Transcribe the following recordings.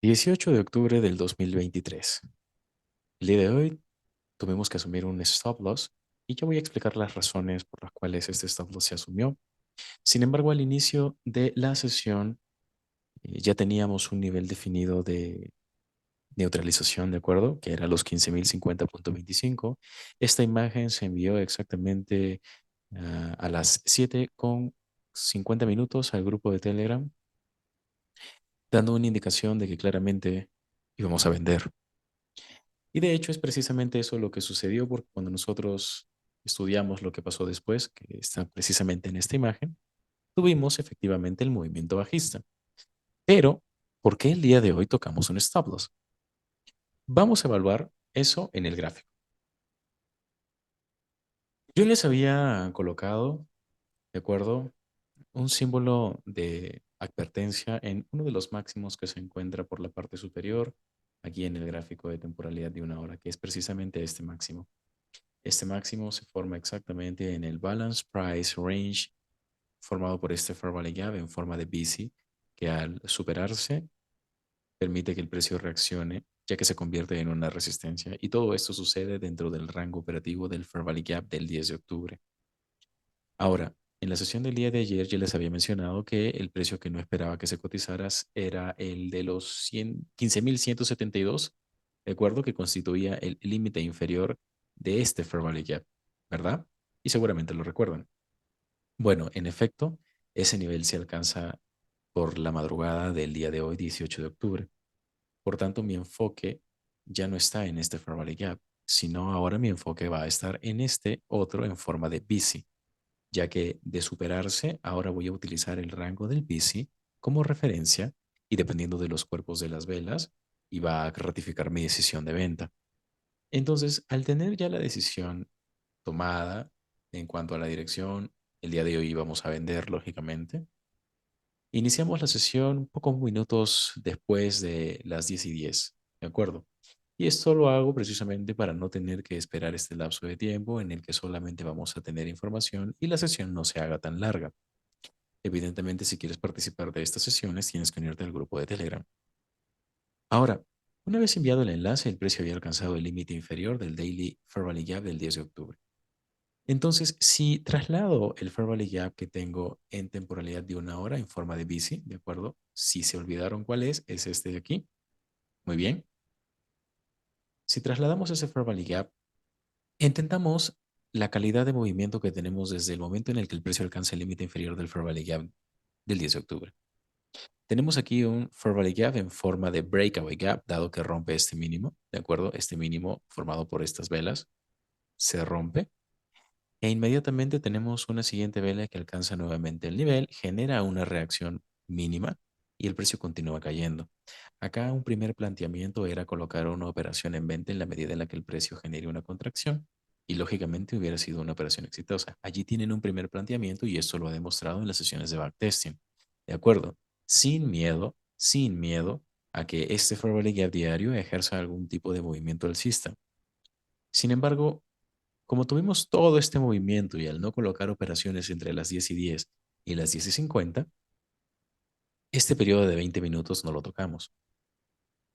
18 de octubre del 2023. El día de hoy tuvimos que asumir un stop loss y yo voy a explicar las razones por las cuales este stop loss se asumió. Sin embargo, al inicio de la sesión ya teníamos un nivel definido de neutralización, ¿de acuerdo? Que era los 15.050.25. Esta imagen se envió exactamente a las 7:50 al grupo de Telegram, dando una indicación de que claramente íbamos a vender. Y de hecho es precisamente eso lo que sucedió, porque cuando nosotros estudiamos lo que pasó después, que está precisamente en esta imagen, tuvimos efectivamente el movimiento bajista. Pero, ¿por qué el día de hoy tocamos un stop loss? Vamos a evaluar eso en el gráfico. Yo les había colocado, de acuerdo, un símbolo de advertencia en uno de los máximos que se encuentra por la parte superior, aquí en el gráfico de temporalidad de una hora, que es precisamente este máximo. Este máximo se forma exactamente en el Balance Price Range formado por este Fair Value Gap en forma de BC, que al superarse permite que el precio reaccione, ya que se convierte en una resistencia. Y todo esto sucede dentro del rango operativo del Fair Value Gap del 10 de octubre. Ahora, en la sesión del día de ayer ya les había mencionado que el precio que no esperaba que se cotizara era el de los 15.172, de acuerdo, que constituía el límite inferior de este Fair Value Gap, ¿verdad? Y seguramente lo recuerdan. Bueno, en efecto, ese nivel se alcanza por la madrugada del día de hoy, 18 de octubre. Por tanto, mi enfoque ya no está en este Fair Value Gap, sino ahora mi enfoque va a estar en este otro en forma de BC, ya que de superarse, ahora voy a utilizar el rango del BC como referencia y dependiendo de los cuerpos de las velas, y va a ratificar mi decisión de venta. Entonces, al tener ya la decisión tomada en cuanto a la dirección, el día de hoy vamos a vender, lógicamente. Iniciamos la sesión pocos minutos después de las 10:10, ¿de acuerdo? Y esto lo hago precisamente para no tener que esperar este lapso de tiempo en el que solamente vamos a tener información y la sesión no se haga tan larga. Evidentemente, si quieres participar de estas sesiones, tienes que unirte al grupo de Telegram. Ahora, una vez enviado el enlace, el precio había alcanzado el límite inferior del Daily Fair Value Gap del 10 de octubre. Entonces, si traslado el Fair Value Gap que tengo en temporalidad de una hora en forma de bici, ¿de acuerdo? Si se olvidaron cuál es este de aquí. Muy bien. Si trasladamos ese Fair Value Gap, intentamos la calidad de movimiento que tenemos desde el momento en el que el precio alcanza el límite inferior del Fair Value Gap del 10 de octubre. Tenemos aquí un Fair Value Gap en forma de Breakaway Gap, dado que rompe este mínimo, ¿de acuerdo? Este mínimo formado por estas velas se rompe. E inmediatamente tenemos una siguiente vela que alcanza nuevamente el nivel, genera una reacción mínima y el precio continúa cayendo. Acá un primer planteamiento era colocar una operación en venta en la medida en la que el precio genere una contracción y lógicamente hubiera sido una operación exitosa. Allí tienen un primer planteamiento y esto lo ha demostrado en las sesiones de backtesting. ¿De acuerdo? Sin miedo a que este Fair Value Gap diario ejerza algún tipo de movimiento alcista. Sin embargo, como tuvimos todo este movimiento y al no colocar operaciones entre las 10:10 y las 10:50, este periodo de 20 minutos no lo tocamos.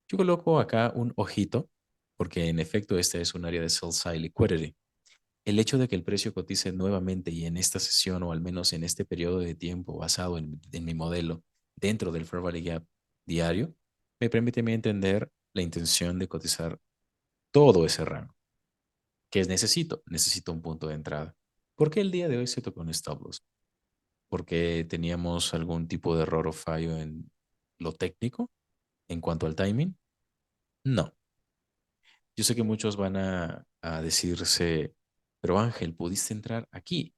Yo coloco acá un ojito, porque en efecto este es un área de sell side liquidity. El hecho de que el precio cotice nuevamente y en esta sesión o al menos en este periodo de tiempo basado en mi modelo dentro del Fair Value Gap diario, me permite a mí entender la intención de cotizar todo ese rango. ¿Qué necesito? Necesito un punto de entrada. ¿Por qué el día de hoy se tocó un stop loss? ¿Porque teníamos algún tipo de error o fallo en lo técnico en cuanto al timing? No. Yo sé que muchos van a decirse, pero Ángel, pudiste entrar aquí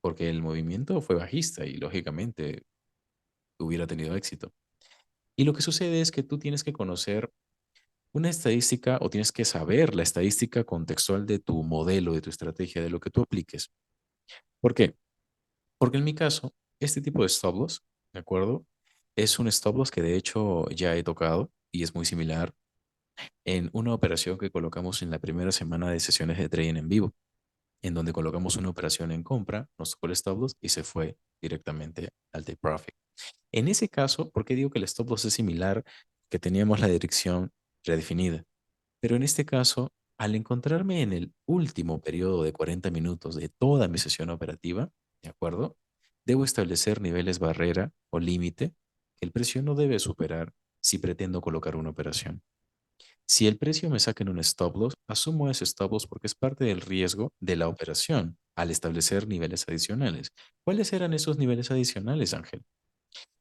porque el movimiento fue bajista y lógicamente hubiera tenido éxito. Y lo que sucede es que tú tienes que conocer una estadística o tienes que saber la estadística contextual de tu modelo, de tu estrategia, de lo que tú apliques. ¿Por qué? Porque en mi caso, este tipo de stop loss, ¿de acuerdo? Es un stop loss que de hecho ya he tocado y es muy similar en una operación que colocamos en la primera semana de sesiones de trading en vivo, en donde colocamos una operación en compra, nos tocó el stop loss y se fue directamente al take profit. En ese caso, ¿por qué digo que el stop loss es similar? que teníamos la dirección redefinida. Pero en este caso, al encontrarme en el último periodo de 40 minutos de toda mi sesión operativa, ¿de acuerdo? Debo establecer niveles barrera o límite que el precio no debe superar si pretendo colocar una operación. Si el precio me saca en un stop loss, asumo ese stop loss porque es parte del riesgo de la operación al establecer niveles adicionales. ¿Cuáles eran esos niveles adicionales, Ángel?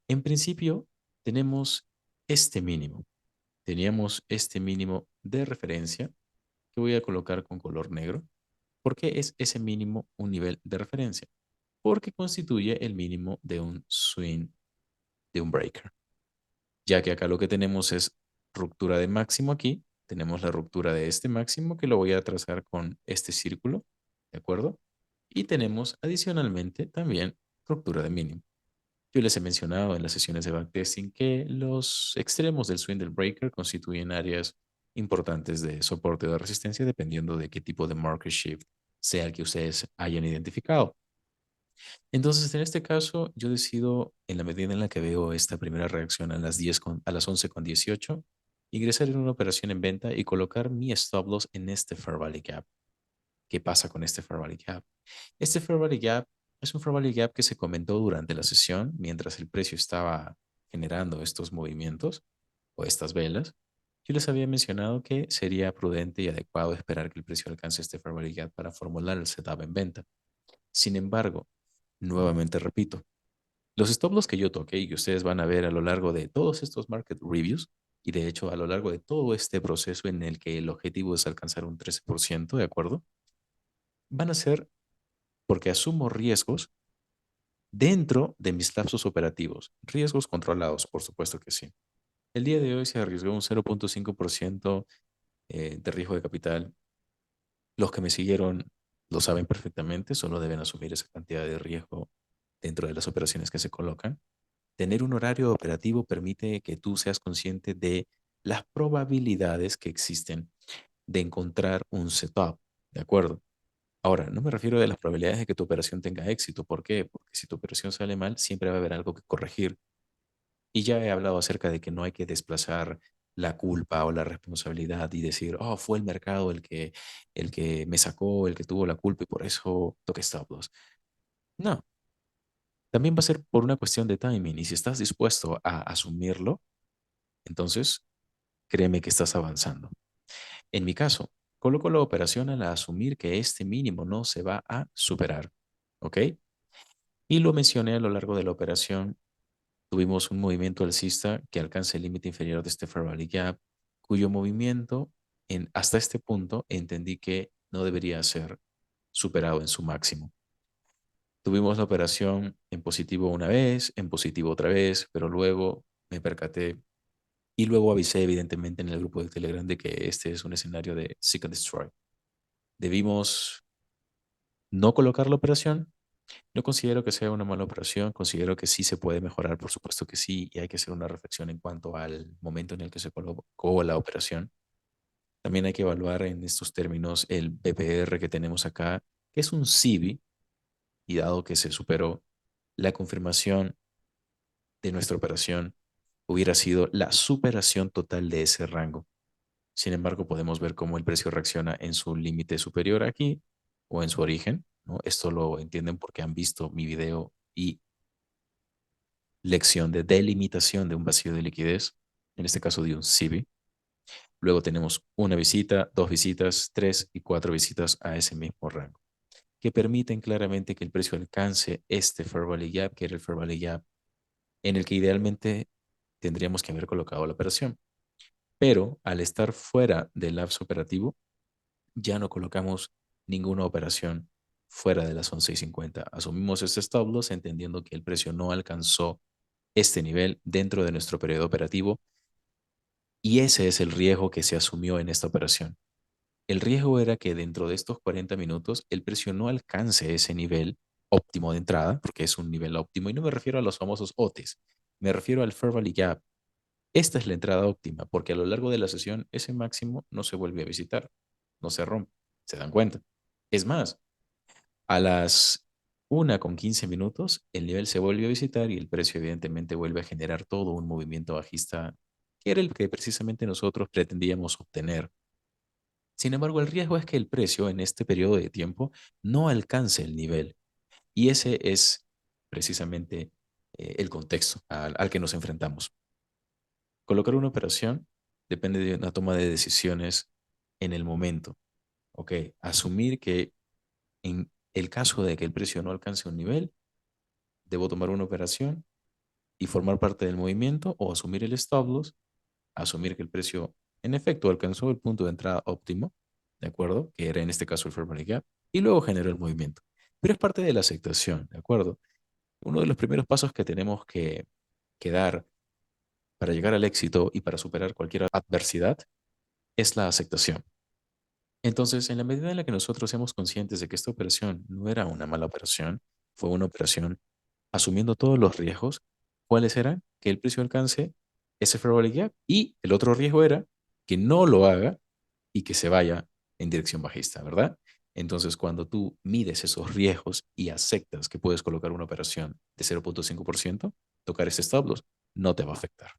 En principio, tenemos este mínimo. Teníamos este mínimo de referencia que voy a colocar con color negro. ¿Por qué es ese mínimo un nivel de referencia? Porque constituye el mínimo de un swing de un breaker. Ya que acá lo que tenemos es ruptura de máximo aquí, tenemos la ruptura de este máximo que lo voy a trazar con este círculo, ¿de acuerdo? Y tenemos adicionalmente también ruptura de mínimo. Yo les he mencionado en las sesiones de backtesting que los extremos del swing del breaker constituyen áreas importantes de soporte o de resistencia dependiendo de qué tipo de market shift sea el que ustedes hayan identificado. Entonces, en este caso, yo decido, en la medida en la que veo esta primera reacción a las 11:18, ingresar en una operación en venta y colocar mi stop loss en este Fair Value Gap. ¿Qué pasa con este Fair Value Gap? Este Fair Value Gap es un Fair Value Gap que se comentó durante la sesión mientras el precio estaba generando estos movimientos o estas velas. Yo les había mencionado que sería prudente y adecuado esperar que el precio alcance este Fair Value Gap para formular el setup en venta. Sin embargo, nuevamente repito, los stop loss que yo toqué y que ustedes van a ver a lo largo de todos estos market reviews, y de hecho a lo largo de todo este proceso en el que el objetivo es alcanzar un 13%, ¿de acuerdo? Van a ser porque asumo riesgos dentro de mis lapsos operativos. Riesgos controlados, por supuesto que sí. El día de hoy se arriesgó un 0.5% de riesgo de capital. Los que me siguieron lo saben perfectamente, solo deben asumir esa cantidad de riesgo dentro de las operaciones que se colocan. Tener un horario operativo permite que tú seas consciente de las probabilidades que existen de encontrar un setup, ¿de acuerdo? Ahora, no me refiero a las probabilidades de que tu operación tenga éxito. ¿Por qué? Porque si tu operación sale mal, siempre va a haber algo que corregir. Y ya he hablado acerca de que no hay que desplazar la culpa o la responsabilidad y decir, oh, fue el mercado el que me sacó, el que tuvo la culpa y por eso toqué stop loss. No, también va a ser por una cuestión de timing. Y si estás dispuesto a asumirlo, entonces créeme que estás avanzando. En mi caso, coloco la operación al asumir que este mínimo no se va a superar. ¿Ok? Y lo mencioné a lo largo de la operación. Tuvimos un movimiento alcista que alcanza el límite inferior de este Fair Value Gap, cuyo movimiento hasta este punto entendí que no debería ser superado en su máximo. Tuvimos la operación en positivo una vez, en positivo otra vez, pero luego me percaté y luego avisé evidentemente en el grupo de Telegram de que este es un escenario de Seek and Destroy. Debimos no colocar la operación. No considero que sea una mala operación, considero que sí se puede mejorar, por supuesto que sí, y hay que hacer una reflexión en cuanto al momento en el que se colocó la operación. También hay que evaluar en estos términos el BPR que tenemos acá, que es un CIBI, y dado que se superó, la confirmación de nuestra operación hubiera sido la superación total de ese rango. Sin embargo, podemos ver cómo el precio reacciona en su límite superior aquí o en su origen, ¿no? Esto lo entienden porque han visto mi video y lección de delimitación de un vacío de liquidez, en este caso de un CIBI. Luego tenemos una visita, dos visitas, tres y cuatro visitas a ese mismo rango, que permiten claramente que el precio alcance este Fair Value Gap, que era el Fair Value Gap en el que idealmente tendríamos que haber colocado la operación. Pero al estar fuera del lapso operativo, ya no colocamos ninguna operación fuera de las 11:50. Asumimos este stop loss entendiendo que el precio no alcanzó este nivel dentro de nuestro periodo operativo y ese es el riesgo que se asumió en esta operación. El riesgo era que dentro de estos 40 minutos el precio no alcance ese nivel óptimo de entrada, porque es un nivel óptimo, y no me refiero a los famosos OTES, me refiero al Fair Value Gap. Esta es la entrada óptima, porque a lo largo de la sesión ese máximo no se vuelve a visitar, no se rompe, ¿se dan cuenta? Es más, a las 1:15 el nivel se vuelve a visitar y el precio evidentemente vuelve a generar todo un movimiento bajista que era el que precisamente nosotros pretendíamos obtener. Sin embargo, el riesgo es que el precio en este periodo de tiempo no alcance el nivel. Y ese es precisamente el contexto al que nos enfrentamos. Colocar una operación depende de una toma de decisiones en el momento. Ok, asumir que en el caso de que el precio no alcance un nivel, debo tomar una operación y formar parte del movimiento o asumir el stop loss, asumir que el precio en efecto alcanzó el punto de entrada óptimo, ¿de acuerdo? Que era en este caso el fair value gap, y luego generó el movimiento. Pero es parte de la aceptación, ¿de acuerdo? Uno de los primeros pasos que tenemos que dar para llegar al éxito y para superar cualquier adversidad es la aceptación. Entonces, en la medida en la que nosotros seamos conscientes de que esta operación no era una mala operación, fue una operación asumiendo todos los riesgos, ¿cuáles eran? Que el precio alcance ese fair value gap y el otro riesgo era que no lo haga y que se vaya en dirección bajista, ¿verdad? Entonces, cuando tú mides esos riesgos y aceptas que puedes colocar una operación de 0,5%, tocar ese stop loss no te va a afectar.